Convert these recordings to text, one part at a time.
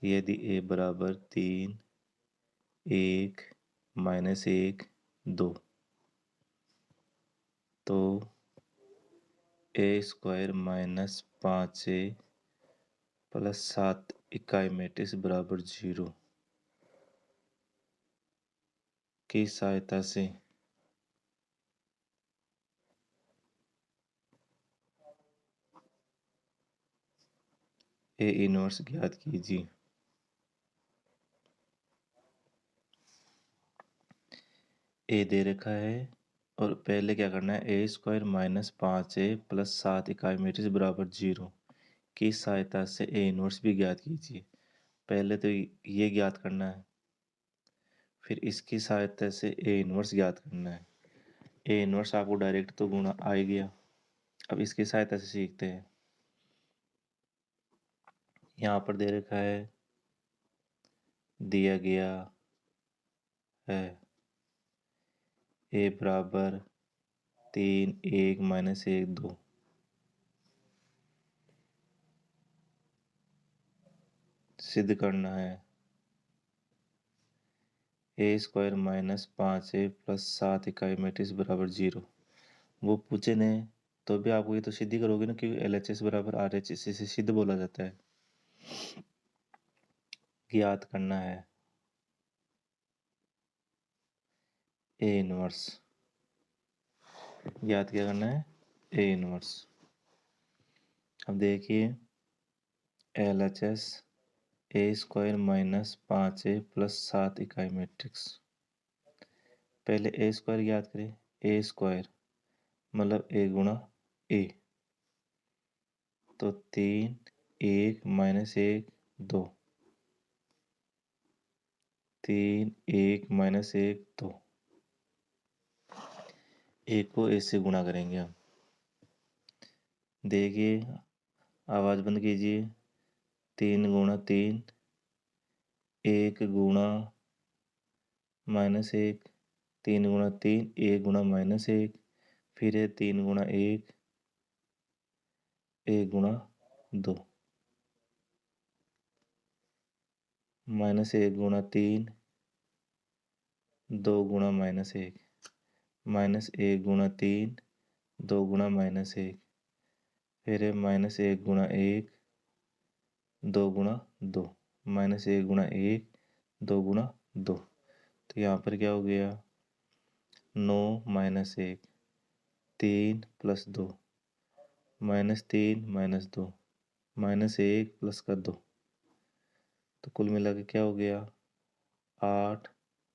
यदि a बराबर 3, 1, -1, 2 तो a² माइनस 5a प्लस 7 इकाई मैट्रिक्स बराबर 0 की सहायता से ए इनवर्स ज्ञात कीजिए। ए दे रखा है और पहले क्या करना है, a² माइनस 5a प्लस 7 इकाई मैट्रिक्स बराबर 0 की सहायता से ए इनवर्स भी ज्ञात कीजिए। पहले तो ये ज्ञात करना है, फिर इसकी सहायता से ए इनवर्स ज्ञात करना है। ए इनवर्स आपको डायरेक्ट तो गुणा आ ही गया। अब इसकी सहायता से सीखते हैं। यहाँ पर दे रखा है, दिया गया है ए बराबर 3, 1, -1, 2 सिद्ध करना है a² माइनस 5a प्लस 7 इकाई मैट्रिक्स बराबर 0। वो पूछे ने तो भी आपको ये तो सिद्ध ही करोगे ना, क्योंकि LHS बराबर RHS से सिद्ध बोला जाता है। ज्ञात करना है ए इनवर्स। ज्ञात क्या करना है, ए इनवर्स। अब देखिए LHS a² minus 5a plus 7 इकाई मैट्रिक्स। पहले a² ज्ञात करें। a² मतलब a गुणा a, तो 3, 1, -1, 2 3, 1, -1, 2 एक को ए से गुणा करेंगे हम। देखिए आवाज बंद कीजिए। 3 गुणा 3, 1 गुणा -1, 3 गुणा 3, 1 गुणा -1, फिर है 3 गुणा 1, 1 गुणा 2, -1 गुणा 3, 2 गुणा -1, -1 गुणा 3, 2 गुणा -1, फिर है -1 गुणा 1, 2 गुणा 2, -1 गुणा 1, 2 गुणा 2। तो यहाँ पर क्या हो गया, 9 -1, 3 + 2, -3 -2, -1 प्लस का 2, तो कुल मिला के क्या हो गया, 8,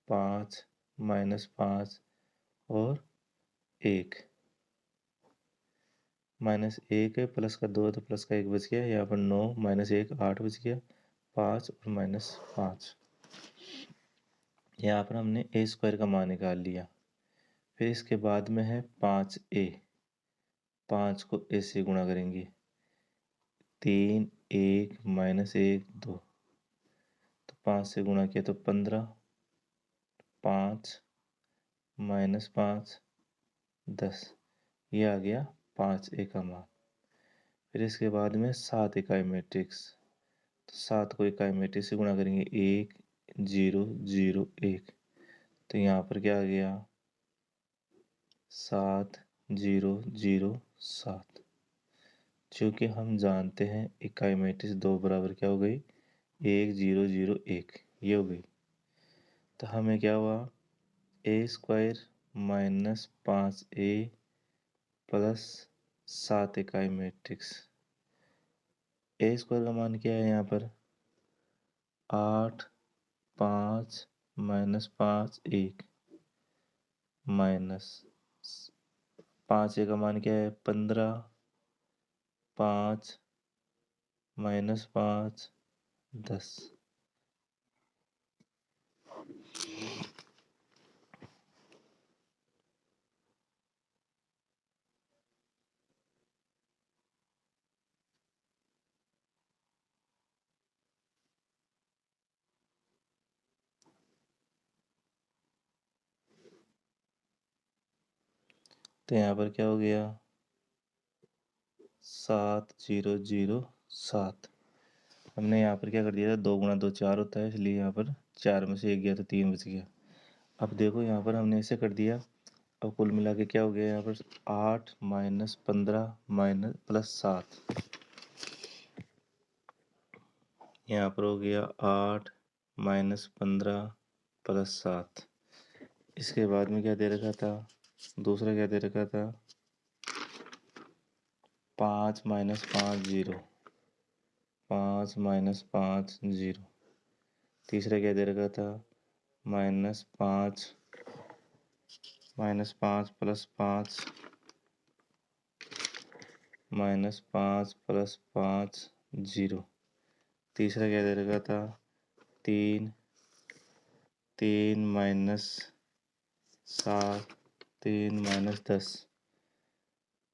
5, -5 और 1, -1 है, प्लस का 2 तो प्लस का 1 बच गया। यहाँ पर 9 -1 8 बच गया, 5 और -5। यहाँ पर हमने a² का मान निकाल लिया। फिर इसके बाद में है 5a, 5 को a से गुणा करेंगे। 3, 1, -1, 2, तो 5 से गुणा किया तो 15, 5 -5 10, ये आ गया 5a का मान। फिर इसके बाद में 7 इकाई मैट्रिक्स, तो 7 को इकाई मैट्रिक्स से गुणा करेंगे। 1, 0, 0, 1, तो यहाँ पर क्या आ गया, 7, 0, 0, 7। चूँकि हम जानते हैं इकाई मैट्रिक्स 2 बराबर क्या हो गई, 1, 0, 0, 1, ये हो गई। तो हमें क्या हुआ, a² माइनस 5a प्लस 7 इकाई मैट्रिक्स। a² का मान क्या है यहाँ पर, 8, 5, -5, 1, माइनस 5a का मान क्या है, 15, 5, -5, 10। तो यहाँ पर क्या हो गया, 7, 0, 0, 7। हमने यहाँ पर क्या कर दिया था, 2 गुणा 2 4 होता है, इसलिए यहाँ पर 4 में से 1 गया तो 3 बच गया। अब देखो यहाँ पर हमने ऐसे कर दिया, अब कुल मिला के क्या हो गया यहाँ पर 8 माइनस 15 माइनस प्लस 7, यहाँ पर हो गया 8 माइनस 15 प्लस 7। इसके बाद में क्या दे रखा था, दूसरा क्या दे रखा था, 5 माइनस 5 0, 5 माइनस 5 0। तीसरा क्या दे रखा था, -5 प्लस 5 -5 प्लस 5 0। तीसरा क्या दे रखा था, 3 माइनस 7 3 माइनस 10,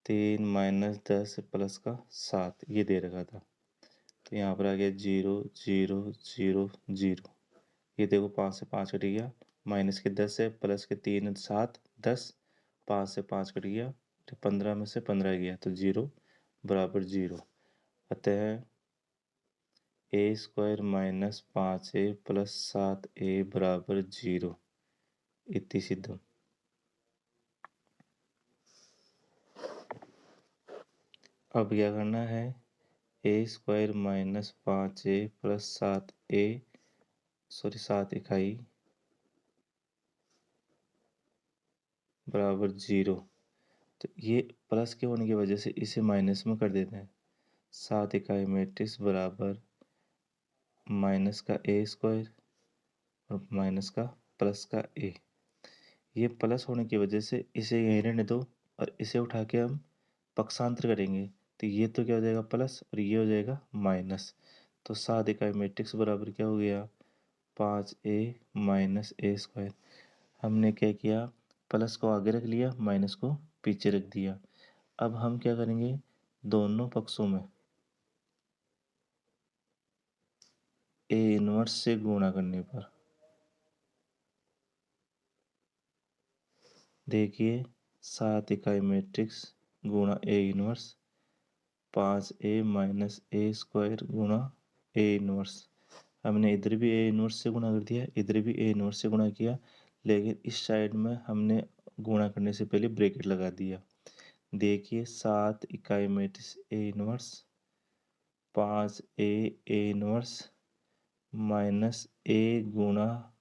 3 माइनस 10 प्लस का 7 ये दे रखा था। तो यहाँ पर आ गया 0 0 0 0। ये देखो 5 से 5 कट गया, माइनस के 10 है, प्लस के 3 7 10, 5 से 5 कट गया तो 15 में से 15 गया तो 0 बराबर 0। अतः ए square minus 5a plus 7a बराबर 0 इति सिद्धम। अब क्या करना है, ए स्क्वायर माइनस 5a प्लस 7 इकाई बराबर 0। तो ये प्लस के होने की वजह से इसे माइनस में कर देते हैं। 7 इकाई मैट्रिक्स बराबर माइनस का ए स्क्वायर और माइनस का प्लस का ए। ये प्लस होने की वजह से इसे यहीं रहने दो और इसे उठा के हम पक्षांतर करेंगे तो ये तो क्या हो जाएगा प्लस और ये हो जाएगा माइनस। तो 7 इकाई मैट्रिक्स बराबर क्या हो गया, 5a माइनस ए स्क्वायर। हमने क्या किया, प्लस को आगे रख लिया, माइनस को पीछे रख दिया। अब हम क्या करेंगे, दोनों पक्षों में ए इनवर्स से गुणा करने पर देखिए 7 इकाई मैट्रिक्स गुणा ए इनवर्स, 5a माइनस ए स्क्वायर गुणा ए इनवर्स। हमने इधर भी ए इनवर्स से गुणा कर दिया, इधर भी ए इनवर्स से गुणा किया, लेकिन इस साइड में हमने गुणा करने से पहले ब्रैकेट लगा दिया। देखिए 7 इकाई matrix A inverse 5a A inverse minus A गुणा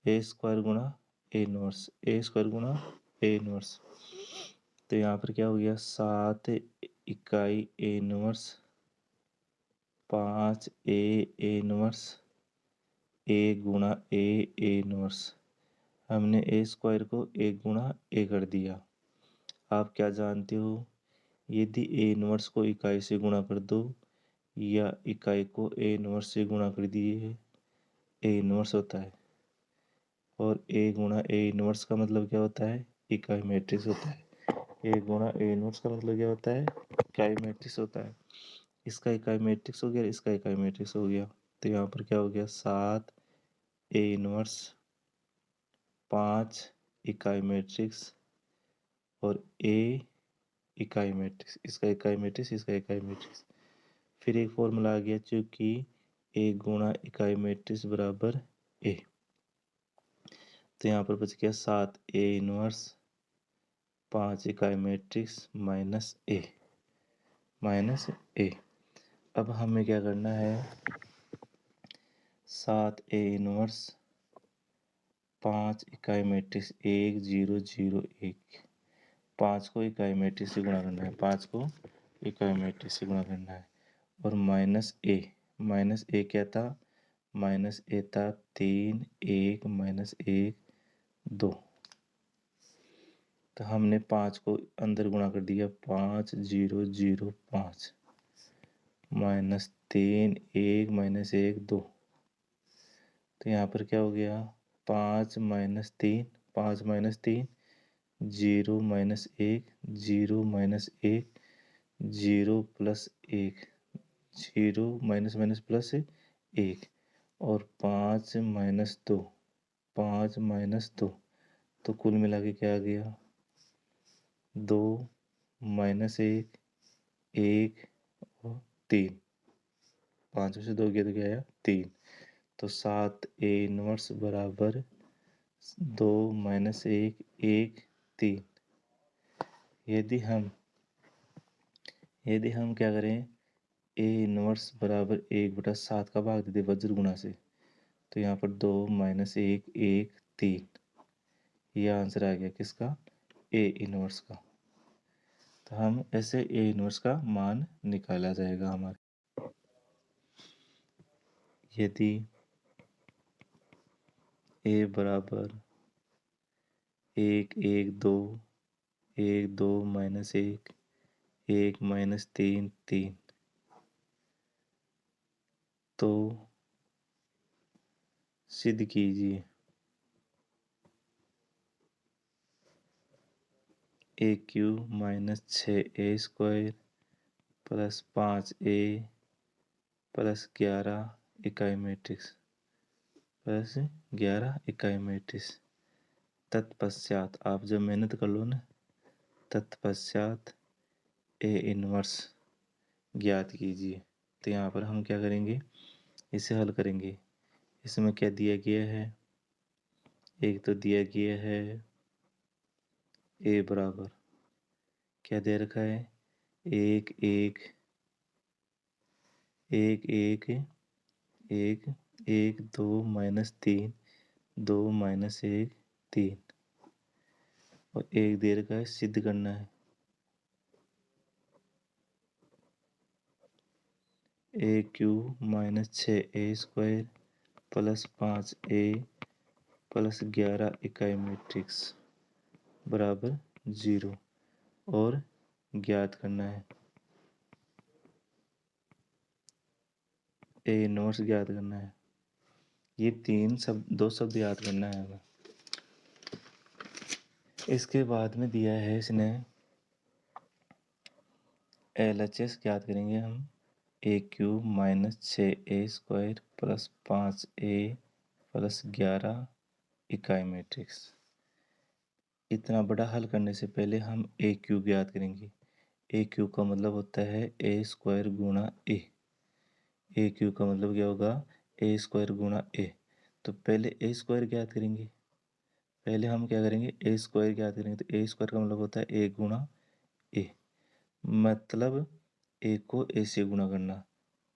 ए स्क्वायर गुणा ए इनवर्स, ए स्क्वायर गुणा ए इनवर्स। तो यहाँ पर क्या हो गया, 7 इकाई ए इनवर्स 5a ए इनवर्स ए गुणा ए इनवर्स। हमने ए स्क्वायर को ए गुणा ए कर दिया। आप क्या जानते हो, यदि ए इनवर्स को इकाई से गुणा कर दो या इकाई को ए इनवर्स से गुणा कर दिए ए इनवर्स होता है। और ए गुणा ए इनवर्स का मतलब क्या होता है, इकाई मैट्रिक्स होता है। ए गुणा ए इनवर्स का मतलब क्या होता है, इकाई मैट्रिक्स होता है। इसका इकाई मैट्रिक्स हो गया, इसका इकाई मैट्रिक्स हो गया। तो यहाँ पर क्या हो गया, 7 ए इनवर्स 5 इकाई मैट्रिक्स और ए इकाई मैट्रिक्स, इसका इकाई मैट्रिक्स, इसका इकाई मैट्रिक्स। फिर एक फॉर्मूला आ गया, चूंकि ए गुणा इकाई मैट्रिक्स बराबर ए। तो यहाँ पर बच गया 7 ए इनवर्स 5 इकाई मैट्रिक्स माइनस ए। अब हमें क्या करना है, 7 ए इनवर्स 5 इकाई मैट्रिक्स 1 0 0 1, 5 को इकाई मैट्रिक्स से गुणा करना है, 5 को इकाई मैट्रिक्स से गुणा करना है। और माइनस ए क्या था, माइनस ए था 3 1 माइनस 1 2। तो हमने 5 को अंदर गुणा कर दिया, 5 0 0 5 -3 1 माइनस 1 2। तो यहाँ पर क्या हो गया, 5 minus 3 5 minus 3 0 minus 1 0 minus 1 0 plus 1 0 minus minus plus 1 और 5 माइनस 2 5 माइनस 2। तो कुल मिला के क्या आ गया, 2 माइनस 1 1 और 3। 5 में से 2 गया तो क्या आया 3। तो 7A 1 बराबर 2 माइनस 1 1 3। यदि हम क्या करें A 1 बराबर 1/7 का भाग दे दे वज्र गुणा से, तो यहाँ पर 2 माइनस 1 1 3। यह आंसर आ गया किसका A 1 का। तो हम ऐसे A 1 का मान निकाला जाएगा हमारे। यदि A बराबर 1 1 2 1 2 माइनस 1 1 माइनस 3 3, तो सिद्ध कीजिए A³ minus 6A² plus 5A plus 11 इकाई मैट्रिक्स प्लस 11 इकाई मैट्रिक्स। तत्पश्चात आप जब मेहनत कर लो ना, तत्पश्चात A 1 ज्ञात कीजिए। तो यहाँ पर हम क्या करेंगे, इसे हल करेंगे। इसमें क्या दिया गया है, एक तो दिया गया है A बराबर क्या दे रखा है 1 1 1 1 1 1 2 माइनस 3 2 माइनस 1 3, और एक दे रखा है सिद्ध करना है A³ minus 6A² plus 5A plus 11 इकाई मैट्रिक्स बराबर 0, और ज्ञात करना है A 1 ज्ञात करना है। ये दो शब्द याद करना है हमें। इसके बाद में दिया है इसने LHS ज्ञात करेंगे हम A³ minus 6A² plus 5A plus 11 इकाई मैट्रिक्स। इतना बड़ा हल करने से पहले हम A³ ज्ञात करेंगे। A³ का मतलब होता है A² गुणा A। A³ का मतलब क्या होगा A² गुणा A। तो पहले A² ज्ञात करेंगे। पहले हम क्या करेंगे A² ज्ञात करेंगे। तो A² का मतलब होता है A गुणा A, मतलब A को A से गुणा करना।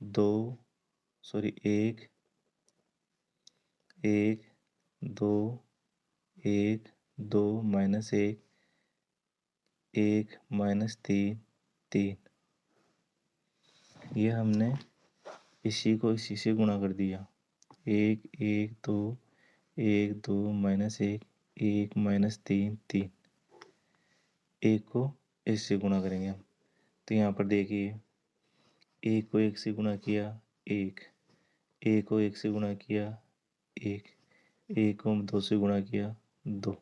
1 1 2 1 2 माइनस 1 1 माइनस 3 3। ये हमने इसी को इसी से गुणा कर दिया। 1 1 2 1 2 माइनस 1 1 माइनस 3 3। एक को इससे गुणा करेंगे हम। तो यहाँ पर देखिए 1 को 1 से गुणा किया 1, 1 को 1 से गुणा किया 1, 1 को 2 से गुणा किया 2।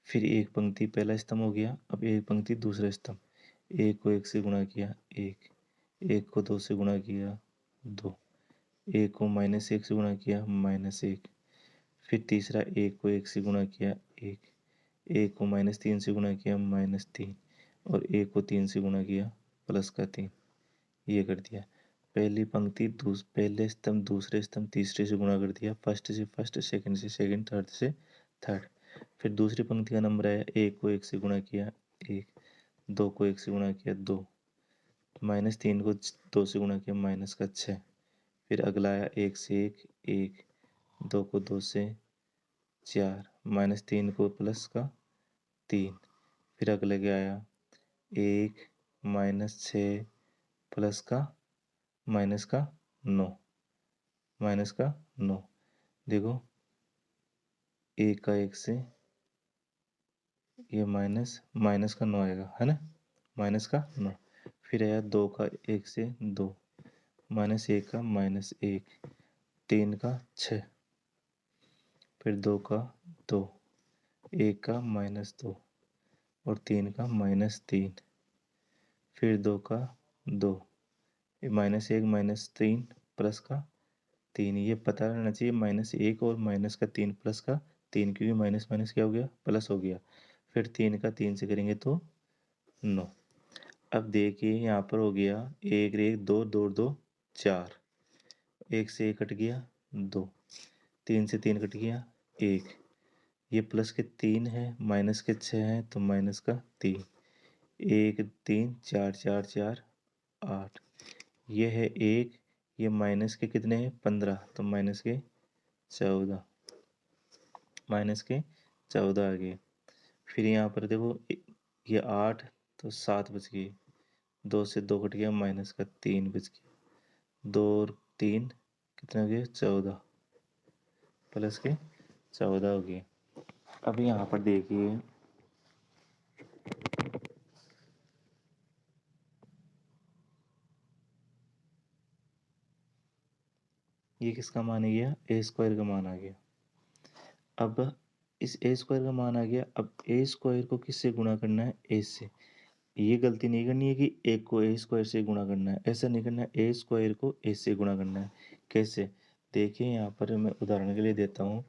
फिर एक पंक्ति पहला स्तंभ हो गया, अब एक पंक्ति दूसरा स्तंभ। 1 को 1 से गुणा किया 1, 1 को 2 से गुणा किया 2, 1 को -1 से गुणा किया -1। फिर तीसरा 1 को 1 से गुणा किया 1, 1 को -3 से गुणा किया -3, और 1 को 3 से गुणा किया +3। ये कर दिया। पहली पंक्ति पहले स्तंभ दूसरे स्तंभ तीसरे से गुणा कर दिया, फर्स्ट से फर्स्ट, सेकंड से सेकंड, थर्ड से थर्ड। फिर दूसरी पंक्ति का नंबर आया 1 को 1 से गुणा किया 1, 2 को 1 से गुणा किया 2, -3 को 2 से गुणा किया -6। फिर अगला आया 1 से 1 1, 2 को 2 से 4, -3 को प्लस का 3। फिर अगले क्या आया 1 -6 प्लस का -9, -9। देखो 1 का 1 से ये माइनस का 9 आएगा, है ना, -9। फिर आया 2 का 1 से 2, -1 का -1, 3 का 6, फिर 2 का 2, 1 का -2, और 3 का -3। फिर 2 का 2, -1 -3 प्लस का 3। ये पता रहना चाहिए -1 और -3 प्लस का 3, क्योंकि माइनस माइनस क्या हो गया प्लस हो गया। फिर 3 का 3 से करेंगे तो 9। अब देखिए यहाँ पर हो गया 1 1 2 2 2 4, एक से एक कट गया 2, 3 से 3 कट गया 1, ये प्लस के 3 है, माइनस के 6 है तो माइनस का 3, 1 3 4 4 4 8, ये है 1, ये माइनस के कितने हैं 15 तो माइनस के 14, माइनस के 14 आ गए। फिर यहाँ पर देखो ये 8 तो 7 बच गए, 2 से 2 कट गया माइनस का 3 बच गया, 2 और 3 कितना हो गया 14, प्लस के 14 हो गए। अब यहाँ पर देखिए ये किसका मान आ गया, ए स्क्वायर का मान आ गया। अब इस ए स्क्वायर का मान आ गया, अब ए स्क्वायर को किससे गुणा करना है, ए से। ये गलती नहीं करनी है कि एक को ए स्क्वायर से गुणा करना है, ऐसा नहीं करना है, ए स्क्वायर को ए से गुणा करना है। कैसे, देखिए यहाँ पर मैं उदाहरण के लिए देता हूँ,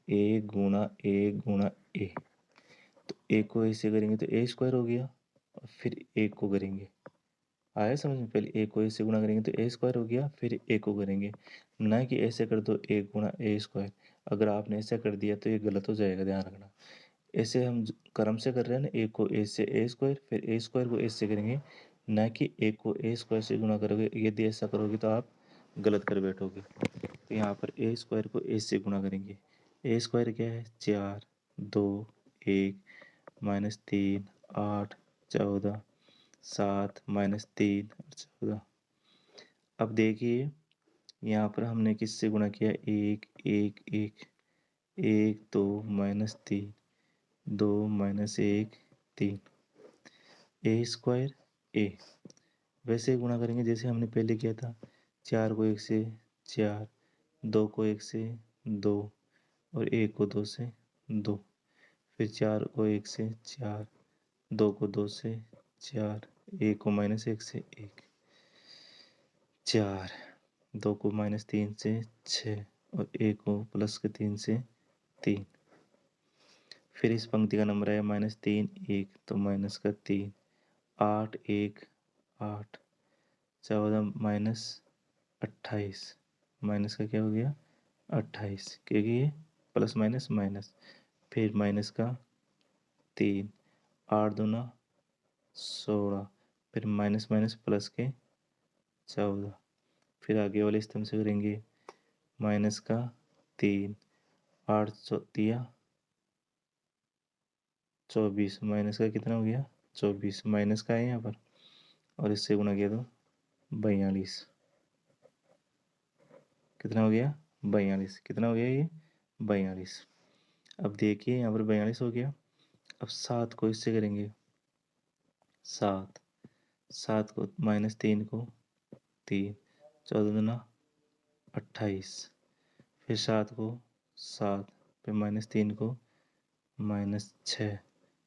ए गुणा ए, तो ए को ए से करेंगे तो ए स्क्वायर हो गया, और फिर ए को करेंगे, आया समझ में, पहले ए को ए से गुणा करेंगे तो ए स्क्वायर हो गया, फिर ए को करेंगे, ना कि ऐसे कर दो ए गुणा ए स्क्वायर। अगर आपने ऐसा कर दिया तो ये गलत हो जाएगा, ध्यान रखना। ऐसे हम क्रम से कर रहे हैं ना, ए को ए से ए स्क्वायर, फिर ए स्क्वायर को ए से करेंगे, ना कि ए को ए स्क्वायर से गुणा करोगे। यदि ऐसा करोगे तो आप गलत कर बैठोगे। तो यहाँ पर ए स्क्वायर को ए से गुणा करेंगे। ए स्क्वायर क्या है, 4 2 1 माइनस 3 8 14 7 माइनस 3 और 14। अब देखिए यहाँ पर हमने किससे गुणा किया, 1 1 1 1 2 माइनस 3 2 माइनस 1 3, ए स्क्वायर ए, वैसे ही गुणा करेंगे जैसे हमने पहले किया था। 4 को 1 से 4, 2 को 1 से 2 और 1 को 2 से 2, फिर 4 को 1 से 4, 2 को 2 से 4, 1 को माइनस 1 से 1 4, 2 को माइनस 3 से 6 और 1 को प्लस के 3 से 3। फिर इस पंक्ति का नंबर आया -3 1 तो माइनस का 3, 8 1 8, 14 माइनस 28, माइनस का क्या हो गया 28, क्योंकि ये प्लस माइनस माइनस, फिर माइनस का 3, 8 दूना 16, फिर माइनस माइनस प्लस के 14, फिर आगे वाले स्तंभ से करेंगे माइनस का 3, 8 दिया 24, माइनस का कितना हो गया 24, माइनस का है यहाँ पर, और इससे गुणा किया तो 42, कितना हो गया 42, कितना हो गया ये 42। अब देखिए यहाँ पर 42 हो गया। अब 7 को इससे करेंगे, 7 7 को -3 को 3, 14 दूना 28, फिर 7 को 7, फिर -3 को -6,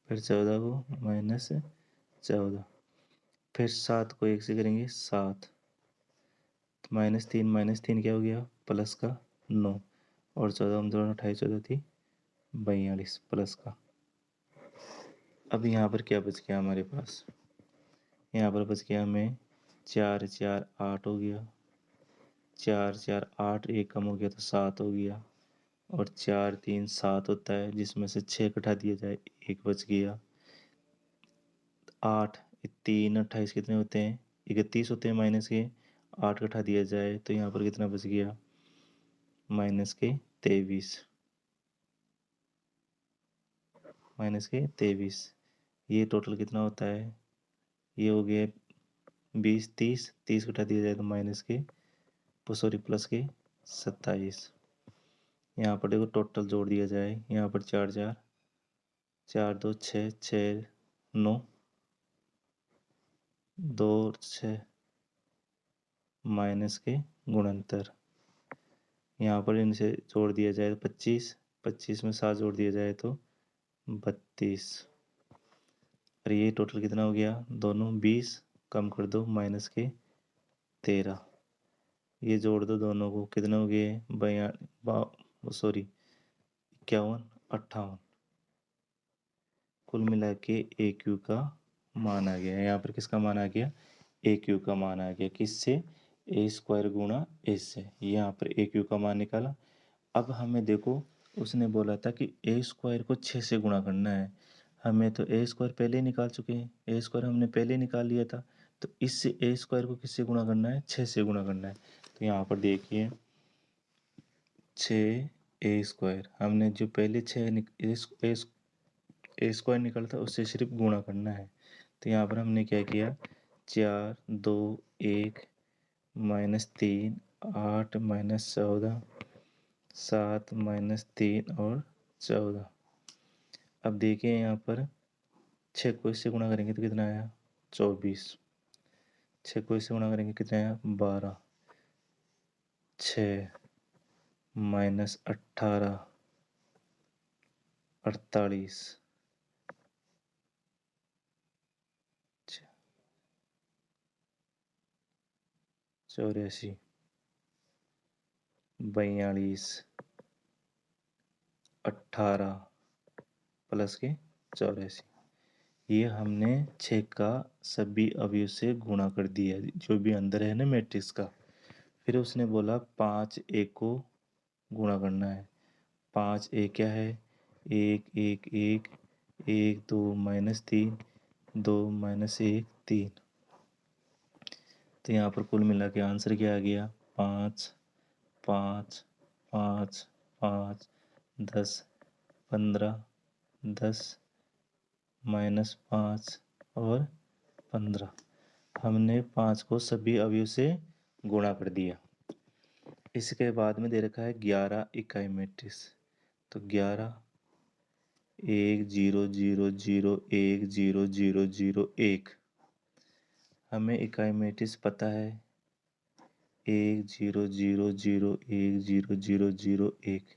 फिर 14 को -14, फिर 7 को 1 से करेंगे 7, तो -3 क्या हो गया प्लस का 9, और 14 हम दोनों 28, 14 थी 42 प्लस का। अब यहाँ पर क्या बच गया हमारे पास, यहाँ पर बच गया हमें 4 4 8 हो गया, 4 4 8, एक कम हो गया तो 7 हो गया, और 4 3 7 होता है, जिसमें से 6 घटा दिया जाए 1 बच गया, 8 3 28 कितने होते हैं 31 होते हैं माइनस के, 8 घटा दिया जाए तो यहाँ पर कितना बच गया माइनस के 23, माइनस के 23। ये टोटल कितना होता है, ये हो गया 20 30, 30 घटा दिया जाए तो माइनस के सॉरी प्लस के 27। यहाँ पर देखो टोटल जोड़ दिया जाए, यहाँ पर 4 4 4 2 6 6 9 2 6 माइनस के गुणनतर, यहाँ पर इनसे जोड़ दिया जाए तो 25, 25 में 7 जोड़ दिया जाए तो 32, और ये टोटल कितना हो गया दोनों 20, कम कर दो माइनस के 13, ये जोड़ दो दोनों को कितना हो गए सॉरी 51 58, कुल मिला के ए क्यू का मान आ गया। यहाँ पर किसका मान आ गया, ए क्यू का मान आ गया, किससे ए स्क्वायर गुणा ए से, यहाँ पर ए क्यू का मान निकाला। अब हमें देखो उसने बोला था कि ए स्क्वायर को 6 से गुणा करना है, हमें तो ए स्क्वायर पहले ही निकाल चुके हैं, ए स्क्वायर हमने पहले ही निकाल लिया था, तो इससे ए स्क्वायर को किससे गुणा करना है, 6 से गुणा करना है। तो यहाँ पर देखिए 6 ए स्क्वायर, हमने जो पहले 6 ए स्क्वायर निकला था उससे सिर्फ गुणा करना है। तो यहाँ पर हमने क्या किया, 4 2 1 -3 8 -14 7 -3 और 14। अब देखिए यहाँ पर 6 को इससे गुणा करेंगे तो कितना आया, 24। 6 को इससे गुणा करेंगे कितना आया, 12। 6 -18 48 84 42 18 प्लस के 84। ये हमने 6 का सभी अवयव से गुणा कर दिया जो भी अंदर है ना मैट्रिक्स का। फिर उसने बोला 5 एक को गुणा करना है। 5 एक क्या है, 1 1 1 1 2 -3 2 -1 3। तो यहाँ पर कुल मिला के आंसर क्या आ गया, 5 5 5 5 10 15 10 -5 और 15। हमने 5 को सभी अवयव से गुणा कर दिया। इसके बाद में दे रखा है 11 इकाई मैट्रिक्स। तो 11 1 0 0 0 1 0 0 0 1। हमें इकाई मैट्रिक्स पता है 1 0 0 0 1 0 0 0 1,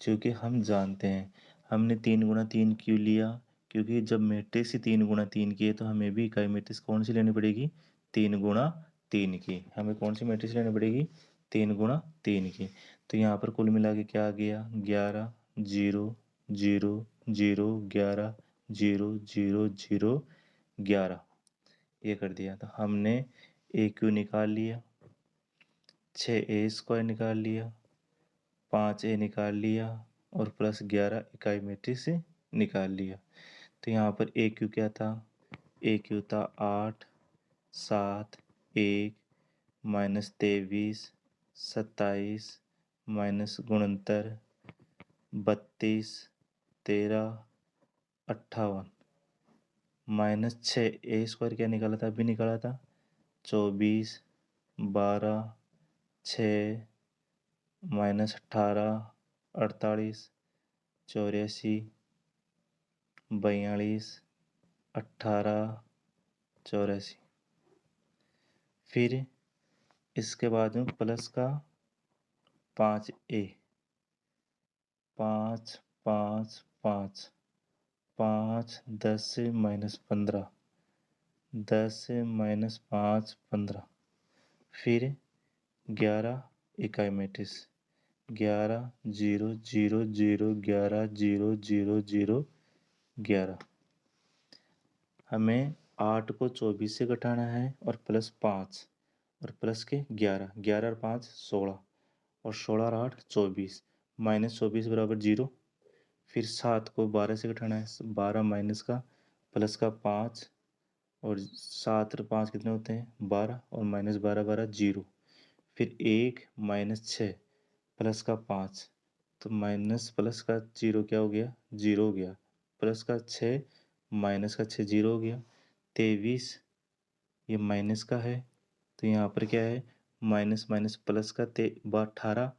जो कि हम जानते हैं। हमने 3 गुणा 3 क्यों लिया, क्योंकि जब मैट्रिक्स ही 3 गुणा 3 की है तो हमें भी इकाई मैट्रिक्स कौन सी लेनी पड़ेगी, 3 गुणा 3 की। हमें कौन सी मैट्रिक्स लेनी पड़ेगी, 3 गुणा 3 की। तो यहाँ पर कुल मिला के क्या आ गया, 11 0 0 0 11 0 0 0 11। ये कर दिया। तो हमने ए क्यू निकाल लिया, 6 ए स्क्वायर निकाल लिया, 5 ए निकाल लिया और प्लस 11 इकाई मैट्रिक्स से निकाल लिया। तो यहाँ पर ए क्यू क्या था, ए क्यू था 8 7 1 -23 27 -69 32 13 58 -6 ए स्क्वायर क्या निकाला था, अभी निकाला था 24 12 6 -18 48 84 42 18 84। फिर इसके बाद में प्लस का 5 ए 5 5 5 5 10 -15 10 -5 15। फिर 11 इकाई मैट्रिक्स 11 0 0 0 11 0 0 0 11। हमें 8 को 24 से घटाना है और प्लस 5 और प्लस के 11 11 और 5 16 और 16 और 8 24 -24 बराबर 0। फिर 7 को 12 से घटाना है, 12 माइनस का प्लस का 5 और 7 और 5 कितने होते हैं, 12 और -12 12 0। फिर 1 -6 प्लस का 5, तो माइनस प्लस का 0 क्या हो गया, 0 हो गया। प्लस का 6 माइनस का 6 0 हो गया। 23 ये माइनस का है, तो यहाँ पर क्या है, माइनस माइनस प्लस का 18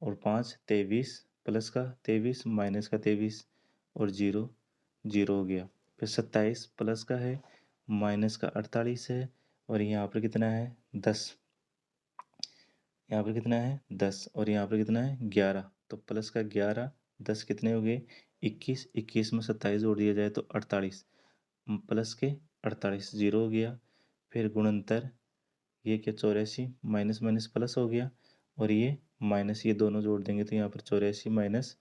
और 5 23 प्लस का 23 माइनस का 23 और 0 0 हो गया। फिर 27 प्लस का है, माइनस का 48 है और यहाँ पर कितना है 10। यहाँ पर कितना है 10 और यहाँ पर कितना है 11। तो प्लस का 11 10 कितने हो गए 21। 21 में 27 जोड़ दिया जाए तो 48 प्लस के 48 0 हो गया। फिर गुणनतर ये क्या 84 माइनस माइनस प्लस हो गया और ये माइनस, ये दोनों जोड़ देंगे तो यहाँ पर 84 माइनस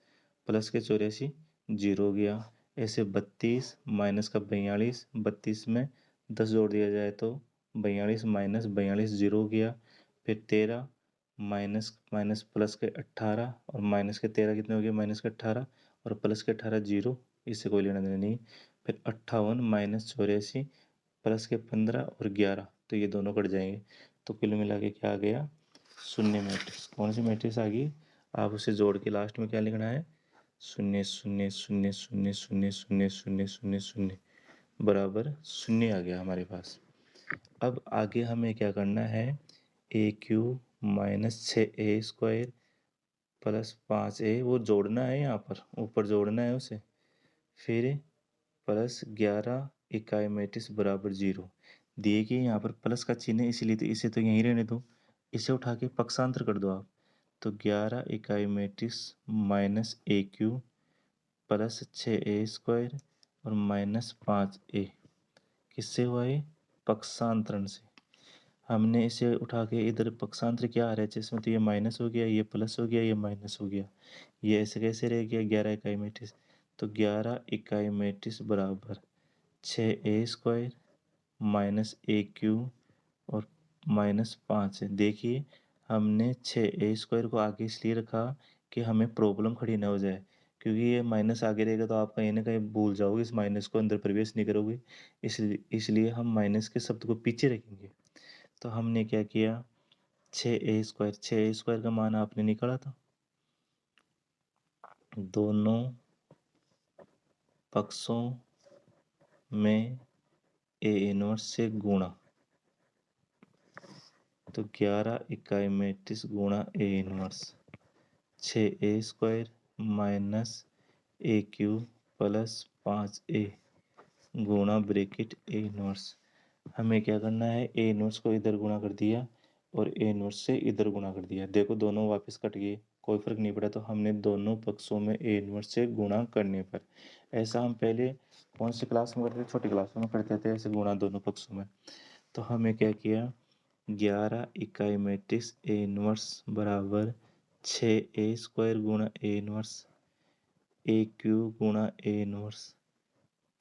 प्लस के 84 0 हो गया। ऐसे 32 माइनस का 42, 32 में 10 जोड़ दिया जाए तो 42 माइनस 42 0 हो गया। फिर 13 माइनस माइनस प्लस के 18 और माइनस के 13 कितने हो गए, माइनस के 18 और प्लस के 18 जीरो, इससे कोई लेना देना नहीं। फिर 58 माइनस 84 प्लस के 15 और 11, तो ये दोनों कट जाएंगे, तो कुल मिला के क्या आ गया, शून्य मैट्रिक्स। कौन सी मैट्रिक्स आ गई, आप उसे जोड़ के लास्ट में क्या लिखना है, शून्य शून्य शून्य शून्य शून्य शून्य शून्य शून्य शून्य बराबर शून्य आ गया हमारे पास। अब आगे हमें क्या करना है, ए Q minus 6a² plus 5a, वो जोड़ना है, यहाँ पर ऊपर जोड़ना है उसे, फिर प्लस 11 इकाई मैट्रिक्स बराबर 0 दिए कि यहाँ पर प्लस का चिन्ह है, इसलिए तो इसे तो यहीं रहने दो, इसे उठा के पक्षांतर कर दो आप, तो 11 इकाई मैट्रिक्स माइनस ए क्यू प्लस 6a² और माइनस 5a, किससे हुआ ये, पक्षांतरण से। हमने इसे उठा के इधर पक्षांतर क्या आ रहा है जिसमें, तो ये माइनस हो गया, ये प्लस हो गया, ये माइनस हो गया, ये ऐसे कैसे रह गया 11 इकाई मैट्रिक्स, तो 11 इकाई मैट्रिक्स बराबर 6a² माइनस ए क्यू और माइनस 5 है। देखिए हमने 6a² को आगे इसलिए रखा कि हमें प्रॉब्लम खड़ी ना हो जाए, क्योंकि ये माइनस आगे रहेगा तो आप कहीं ना कहीं भूल जाओगे, इस माइनस को अंदर प्रवेश नहीं करोगे, इसलिए हम माइनस के शब्द को पीछे रखेंगे। तो हमने क्या किया, 6a² का मान आपने निकाला था, दोनों पक्षों में ए इनवर्स से गुणा, तो 11 इकाई मैट्रिक्स गुणा A inverse 6a² minus A Q plus 5a गुणा ब्रैकेट ए इनवर्स। हमें क्या करना है, ए इनवर्स को इधर गुणा कर दिया और ए इनवर्स से इधर गुणा कर दिया, देखो दोनों वापस कट गए, कोई फर्क नहीं पड़ा, तो हमने दोनों पक्षों में ए इनवर्स से गुणा करने पर, ऐसा हम पहले कौन सी क्लास में करते थे, छोटी क्लासों में करते थे ऐसे गुणा दोनों पक्षों में। तो हमें क्या किया, 11 इकाई मैट्रिक्स ए इनवर्स बराबर 6a² गुणा ए इनवर्स ए क्यू गुणा ए इनवर्स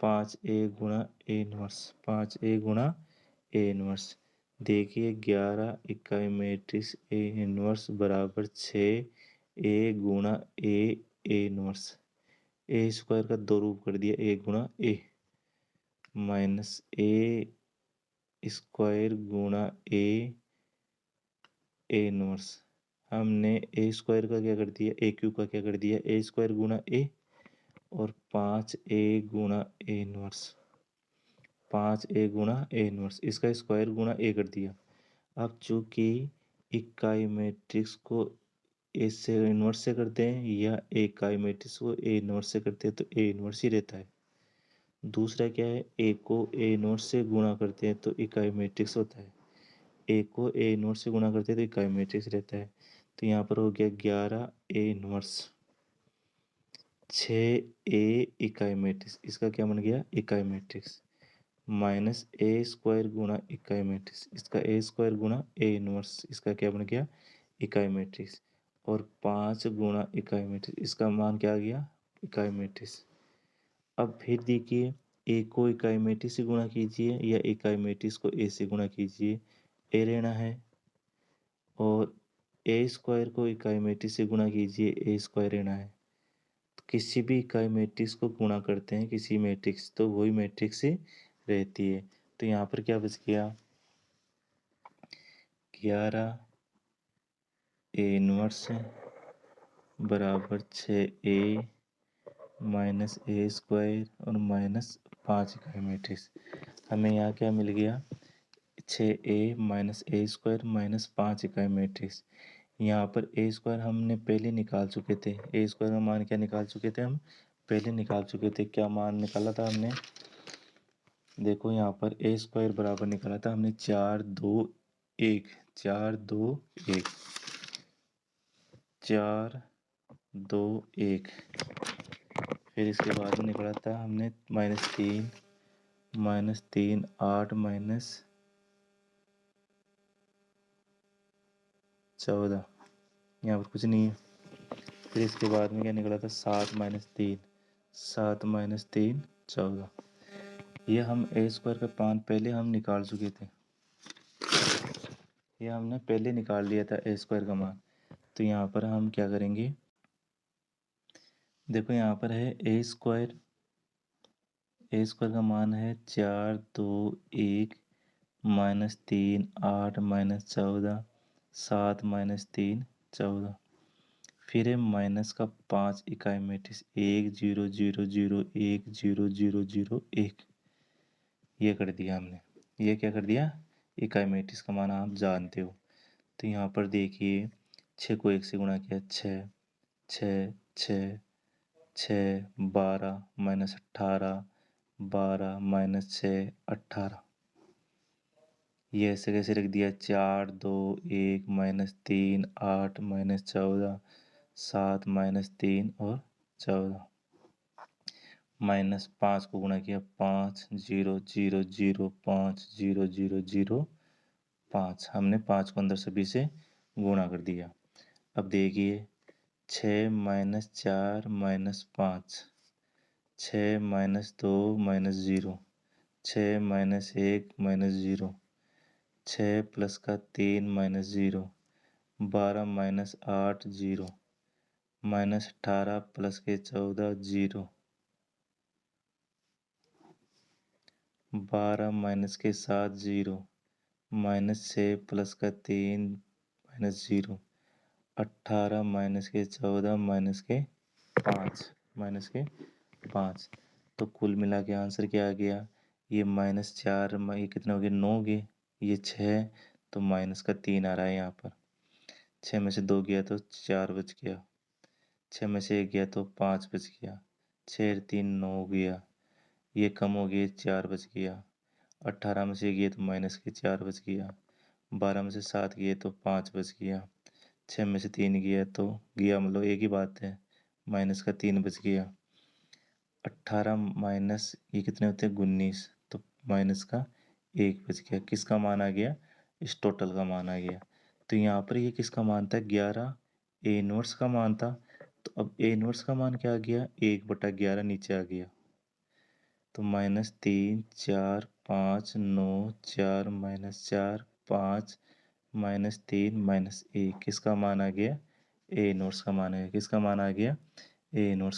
5a गुणा ए इनवर्स 5a गुणा ए इनवर्स। देखिए 11 इकाई मैट्रिक्स ए इनवर्स बराबर 6a गुणा ए इनवर्स, ए स्क्वायर का दो रूप कर दिया, ए गुणा ए माइनस ए स्क्वायर गुणा ए इनवर्स। हमने ए स्क्वायर का क्या कर दिया, ए क्यू का क्या कर दिया, ए स्क्वायर गुणा ए और 5a गुणा ए इनवर्स 5a गुणा ए इनवर्स, इसका स्क्वायर गुणा ए कर दिया। अब चूंकि इकाई मैट्रिक्स को ए से इनवर्स से करते हैं या इकाई मैट्रिक्स को ए इनवर्स से करते हैं तो ए इनवर्स ही रहता है। दूसरा क्या है, ए को ए इनवर्स से गुणा करते हैं तो इकाई मैट्रिक्स होता है, ए को ए इनवर्स से गुणा करते हैं तो इकाई मैट्रिक्स रहता है। तो यहाँ पर हो गया 11 ए इनवर्स 6a इकाई मैट्रिक्स, इसका क्या बन गया, इकाई मैट्रिक्स माइनस ए स्क्वायर गुणा इकाई मैट्रिक्स, इसका ए स्क्वायर गुणा ए इनवर्स, इसका क्या बन गया, इकाई मैट्रिक्स और 5 गुणा इकाई मैट्रिक्स, इसका मान क्या आ गया, इकाई मैट्रिक्स। अब फिर देखिए ए को इकाई मैट्रिक्स से गुणा कीजिए या इकाई मैट्रिक्स को ए से गुणा कीजिए, ए लेना है, और ए स्क्वायर को इकाई मैट्रिक्स से गुणा कीजिए, ए स्क्वायर लेना है। तो किसी भी इकाई मैट्रिक्स को गुणा करते हैं किसी मैट्रिक्स, तो वही मैट्रिक्स ही रहती है। तो यहाँ पर क्या बच गया, 11 ए इनवर्स बराबर 6a माइनस ए स्क्वायर और माइनस 5 इकाई मैट्रिक्स। हमें यहाँ क्या मिल गया, 6a माइनस ए स्क्वायर माइनस 5 इकाई मैट्रिक्स। यहाँ पर ए स्क्वायर हमने पहले निकाल चुके थे, ए स्क्वायर का मान क्या निकाल चुके थे, हम पहले निकाल चुके थे, क्या मान निकाला था हमने, देखो यहाँ पर ए स्क्वायर बराबर निकाला था हमने 4 2 1 4 2 1 4 2 1, फिर इसके बाद में निकाला था हमने -3 8 -14, यहाँ पर कुछ नहीं है। फिर इसके बाद में क्या निकला था 7 -3 14। ये हम ए स्क्वायर का मान पहले हम निकाल चुके थे। ये हमने पहले निकाल लिया था ए स्क्वायर का मान। तो यहाँ पर हम क्या करेंगे, देखो यहाँ पर है ए स्क्वायर का मान है 4, 2, 1 -3, 8 -14 7 -3 14। फिर है माइनस का 5 इकाई मैट्रिक्स 1 0 0 0 1 0 0 0 1। ये कर दिया हमने। ये क्या कर दिया, इकाई मैट्रिक्स का मान आप जानते हो। तो यहाँ पर देखिए 6 को 1 से गुणा किया, 6 6 6 6 12 -18 12 -6 18। ये ऐसे कैसे रख दिया, 4, 2, 1 -3 8 -14 7 -3 और 14। -5 को गुणा किया, 5 0 0 0 5 0 0 0 5। हमने 5 को अंदर सभी से गुणा कर दिया। अब देखिए 6 -4 -5 6 -2 -0 6 -1 -0 6 प्लस का 3 -0 12 -8 0 -18 प्लस के 14 0 12 माइनस के 7 0 -6 प्लस का 3 -0 18 माइनस के 14 -5। तो कुल मिला के आंसर क्या आ गया, ये -4 ये कितने हो गए, 9 गए, ये 6, तो माइनस का 3 आ रहा है यहाँ पर। 6 में से 2 गया तो 4 बच गया, 6 में से 1 गया तो 5 बच गया, 6 3 9 गया, ये कम हो गया 4 बच गया। 18 में से 1 गया तो माइनस के 4 बच गया, 12 में से 7 गए तो 5 बच गया, 6 में से 3 गया तो गया मतलब एक ही बात है, माइनस का 3 बच गया। 18 माइनस ये कितने होते हैं 19, तो माइनस का 1 बच गया। किसका मान आ गया, इस टोटल का मान आ गया। तो यहाँ पर ये किसका मान था, 11 ए इनवर्स का मान था। तो अब ए इनवर्स का मान क्या आ गया, 1/11 नीचे आ गया। तो -3 4 5 9 4 -4 5 -3 -1 किसका मान आ गया, ए इनवर्स का मान आ गया। किसका मान आ गया, ए इनवर्स।